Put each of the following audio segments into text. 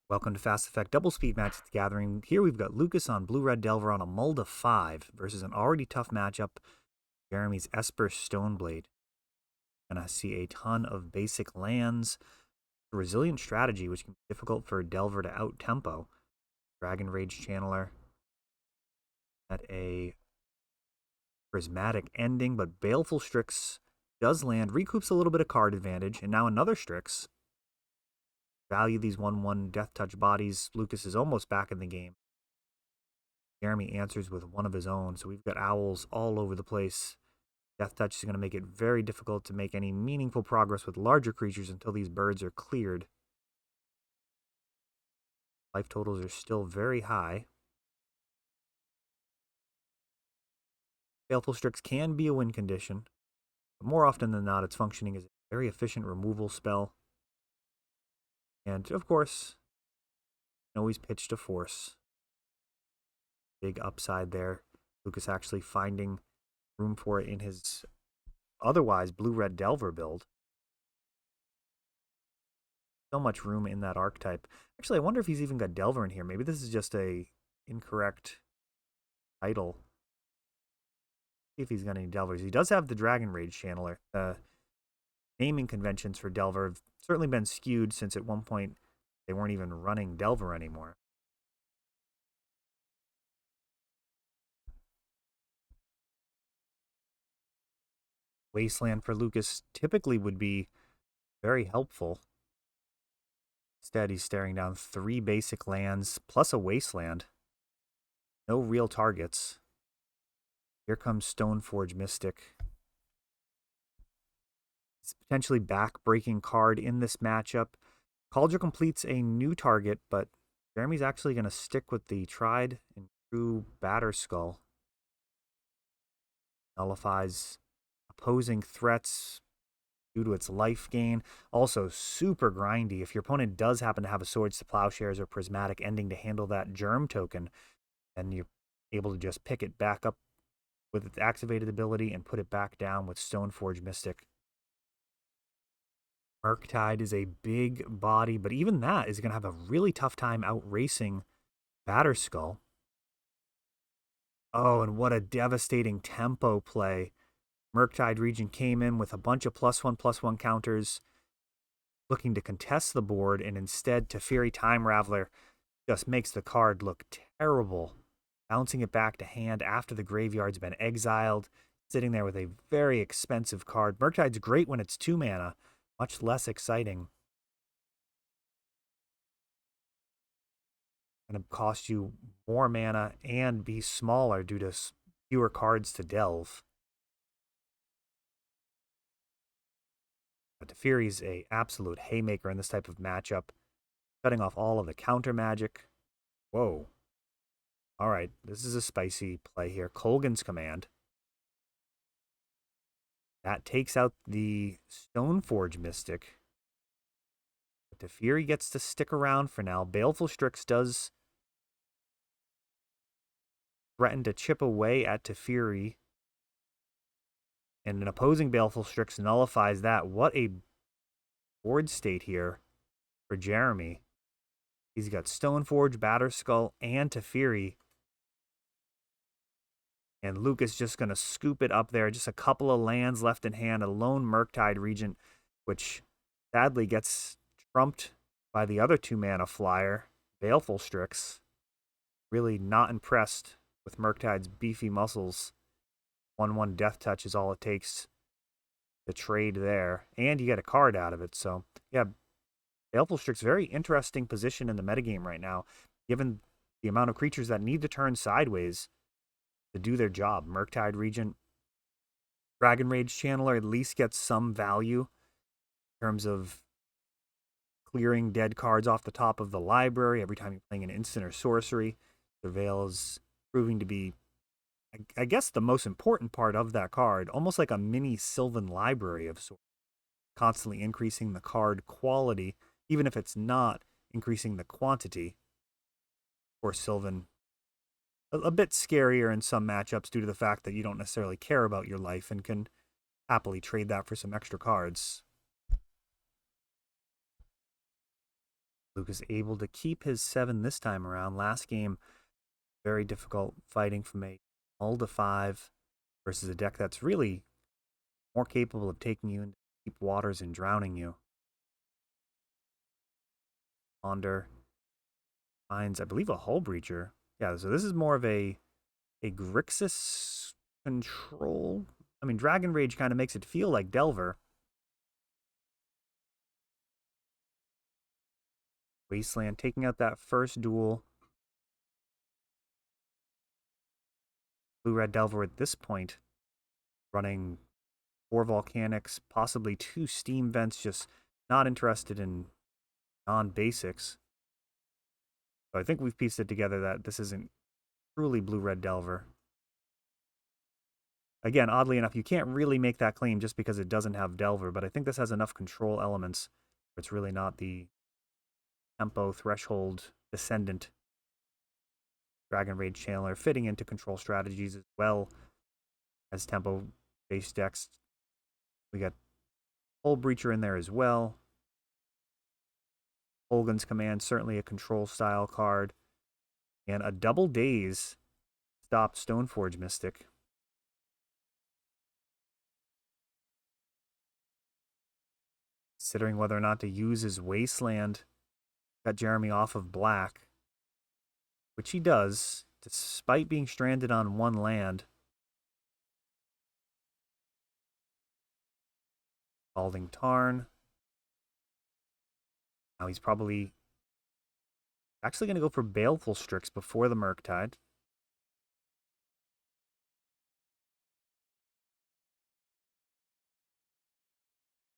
Welcome to Fast Effect Double Speed Match at the Gathering. Here we've got Lucas on Blue-Red Delver on a Mulda 5 versus an already tough matchup, Jeremy's Esper Stoneblade. Gonna see a ton of basic lands, a resilient strategy, which can be difficult for Delver to out-tempo. Dragon Rage Channeler at a prismatic ending, but Baleful Strix does land, recoups a little bit of card advantage, and now another Strix. Value these 1/1 Death Touch bodies. Lucas is almost back in the game. Jeremy answers with one of his own, so we've got owls all over the place. Death Touch is going to make it very difficult to make any meaningful progress with larger creatures until these birds are cleared. Life totals are still very high. Baleful Strix can be a win condition, but more often than not, its functioning is a very efficient removal spell. And, of course, you can always pitch to force. Big upside there. Lucas actually finding room for it in his otherwise Blue-Red Delver build. So much room in that archetype. Actually, I wonder if he's even got Delver in here. Maybe this is just a incorrect title. See if he's got any Delvers. He does have the Dragon Rage Channeler. Naming conventions for Delver have certainly been skewed since at one point they weren't even running Delver anymore. Wasteland for Lucas typically would be very helpful. Instead, he's staring down 3 basic lands plus a Wasteland. No real targets. Here comes Stoneforge Mystic. It's potentially back-breaking card in this matchup. Cauldron completes a new target, but Jeremy's actually going to stick with the tried and true Batterskull. Nullifies opposing threats due to its life gain. Also super grindy. If your opponent does happen to have a Swords to Plowshares or Prismatic Ending to handle that Germ token, then you're able to just pick it back up with its activated ability and put it back down with Stoneforge Mystic. Murktide is a big body, but even that is going to have a really tough time outracing Batterskull. Oh, and what a devastating tempo play. Murktide Regent came in with a bunch of +1/+1 counters, looking to contest the board, and instead Teferi Time Raveler just makes the card look terrible. Bouncing it back to hand after the graveyard's been exiled, sitting there with a very expensive card. Murktide's great when it's 2 mana, much less exciting. Going to cost you more mana and be smaller due to fewer cards to delve. But Teferi's a absolute haymaker in this type of matchup, cutting off all of the counter magic. Whoa. All right, this is a spicy play here. Kolgan's Command. That takes out the Stoneforge Mystic. But Teferi gets to stick around for now. Baleful Strix does threaten to chip away at Teferi. And an opposing Baleful Strix nullifies that. What a board state here for Jeremy. He's got Stoneforge, Batterskull, and Teferi. And Lucas just going to scoop it up there. Just a couple of lands left in hand. A lone Murktide Regent, which sadly gets trumped by the other 2-mana flyer, Baleful Strix. Really not impressed with Murktide's beefy muscles. 1/1 Death Touch is all it takes to trade there. And you get a card out of it. So, yeah, Baleful Strix, very interesting position in the metagame right now, given the amount of creatures that need to turn sideways to do their job. Murktide Regent, Dragon Rage Channeler at least gets some value in terms of clearing dead cards off the top of the library every time you're playing an instant or sorcery. Surveil is proving to be, I guess, the most important part of that card, almost like a mini Sylvan library of sorts, constantly increasing the card quality, even if it's not increasing the quantity. For Sylvan, a bit scarier in some matchups due to the fact that you don't necessarily care about your life and can happily trade that for some extra cards. Lucas able to keep his 7 this time around. Last game, very difficult fighting from a all to 5 versus a deck that's really more capable of taking you into deep waters and drowning you. Ponder finds, I believe, a Hull Breacher. Yeah, so this is more of a Grixis control. I mean, Dragon Rage kind of makes it feel like Delver. Wasteland taking out that first duel. Blue-Red Delver at this point running 4 Volcanics, possibly 2 Steam Vents, just not interested in non-basics. So I think we've pieced it together that this isn't truly Blue-Red Delver. Again, oddly enough, you can't really make that claim just because it doesn't have Delver, but I think this has enough control elements where it's really not the tempo threshold descendant Dragon Rage Channeler, fitting into control strategies as well as tempo based decks. We got Hull Breacher in there as well. Holgan's Command, certainly a control style card. And a Double Daze stopped Stoneforge Mystic. Considering whether or not to use his Wasteland, got Jeremy off of black, which he does, despite being stranded on 1 land. Balding Tarn. Now he's probably actually going to go for Baleful Strix before the Murktide.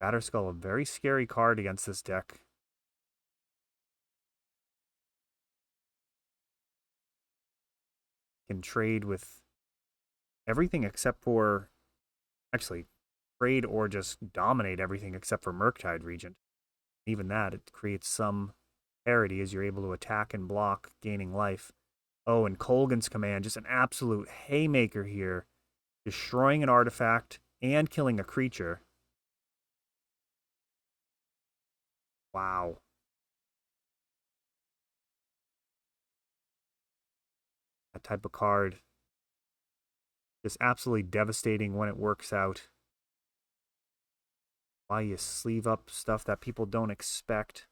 Batterskull, a very scary card against this deck. Can trade with everything except for, actually, trade or just dominate everything except for Murktide Regent. Even that, it creates some parity as you're able to attack and block, gaining life. Oh, and Colgan's Command, just an absolute haymaker here. Destroying an artifact and killing a creature. Wow. That type of card. Just absolutely devastating when it works out. Why you sleeve up stuff that people don't expect.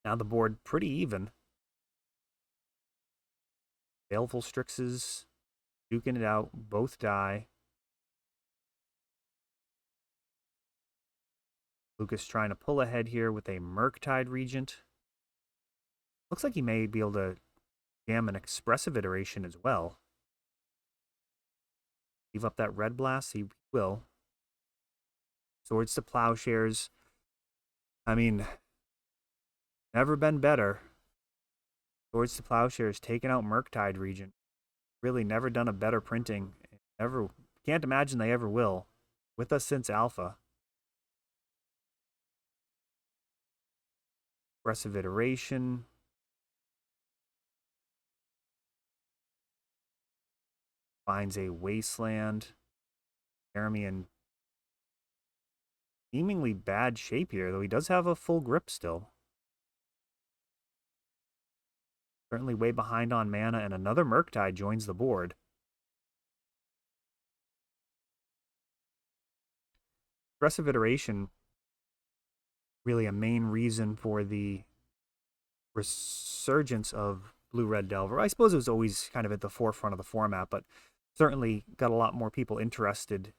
Now the board pretty even. Baleful Strixes, duking it out, both die. Lucas trying to pull ahead here with a Murktide Regent. Looks like he may be able to jam an Expressive Iteration as well. Leave up that Red Blast, he will. Swords to Plowshares. I mean, never been better. Swords to Plowshares taking out Murktide Regent. Really never done a better printing. Never, can't imagine they ever will. With us since Alpha. Expressive Iteration. Finds a Wasteland. Jeremy in seemingly bad shape here, though he does have a full grip still. Certainly way behind on mana, and another Murktide joins the board. Expressive Iteration, really a main reason for the resurgence of Blue-Red Delver. I suppose it was always kind of at the forefront of the format, but certainly got a lot more people interested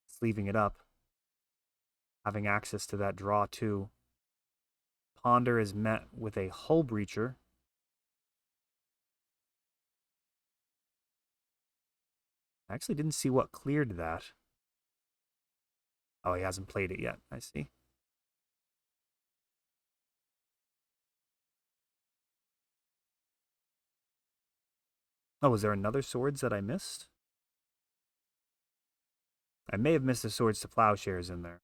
sleeving it up, having access to that draw too. Ponder is met with a Hull Breacher. I actually didn't see what cleared that. Oh, he hasn't played it yet. I see. Oh, was there another Swords that I missed? I may have missed the Swords to Plowshares in there.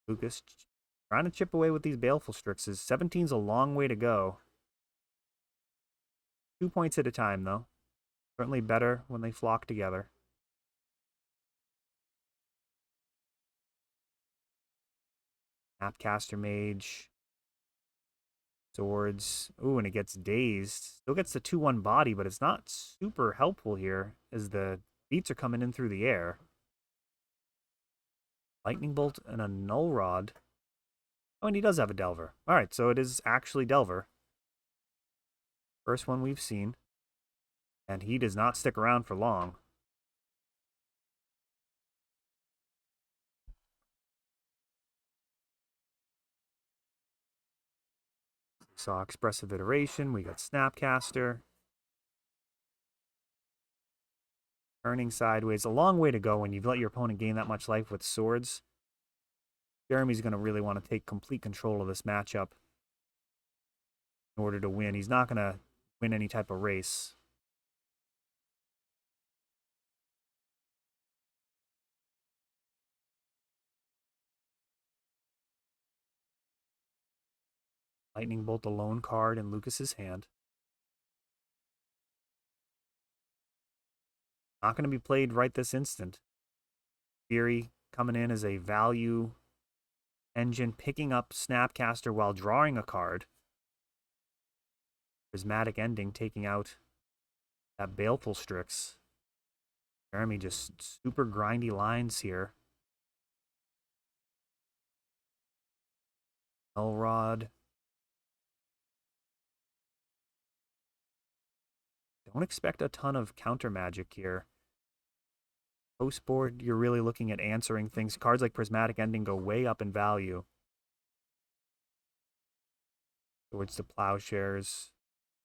Lucas trying to chip away with these Baleful Strixes. 17's a long way to go. 2 points at a time, though. Certainly better when they flock together. Snapcaster Mage. Swords. Ooh, and it gets dazed. Still gets the 2/1 body, but it's not super helpful here as the beats are coming in through the air. Lightning Bolt and a Null Rod. Oh, and he does have a Delver. All right, so it is actually Delver. First one we've seen. And he does not stick around for long. We saw Expressive Iteration. We got Snapcaster. Turning sideways. A long way to go when you've let your opponent gain that much life with swords. Jeremy's going to really want to take complete control of this matchup in order to win. He's not going to win any type of race. Lightning Bolt, the lone card in Lucas's hand. Not going to be played right this instant. Fury coming in as a value engine, picking up Snapcaster while drawing a card. Prismatic Ending taking out that Baleful Strix. Jeremy just super grindy lines here. Null Rod. Don't expect a ton of counter magic here. Post board, you're really looking at answering things. Cards like Prismatic Ending go way up in value. Towards the Plowshares.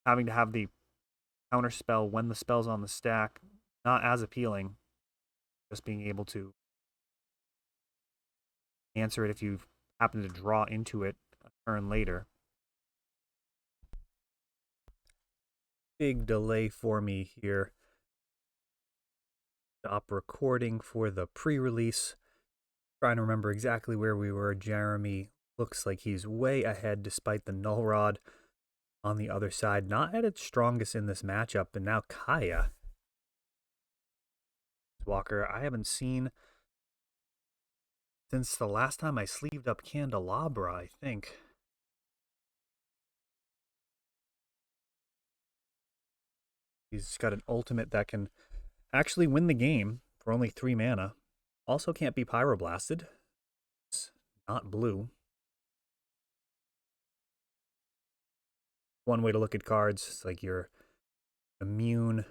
Having to have the counter spell when the spell's on the stack, not as appealing. Just being able to answer it if you happen to draw into it a turn later. Big delay for me here. Stop recording for the pre-release. Trying to remember exactly where we were. Jeremy looks like he's way ahead despite the Null Rod on the other side. Not at its strongest in this matchup. And now Kaya. Walker, I haven't seen since the last time I sleeved up Candelabra, I think. He's got an ultimate that can actually win the game for only 3 mana. Also can't be Pyroblasted. It's not blue. One way to look at cards is like you're immune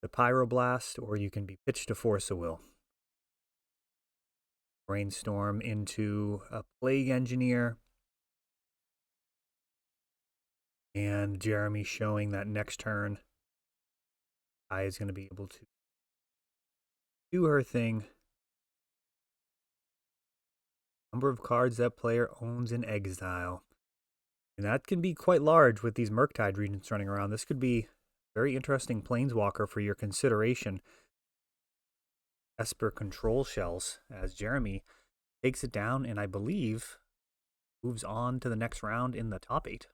to Pyroblast, or you can be pitched to Force of Will. Brainstorm into a Plague Engineer. And Jeremy showing that next turn, I is going to be able to do her thing. Number of cards that player owns in exile. And that can be quite large with these Murktide Regents running around. This could be a very interesting Planeswalker for your consideration. Esper Control Shells as Jeremy takes it down and I believe moves on to the next round in the top 8.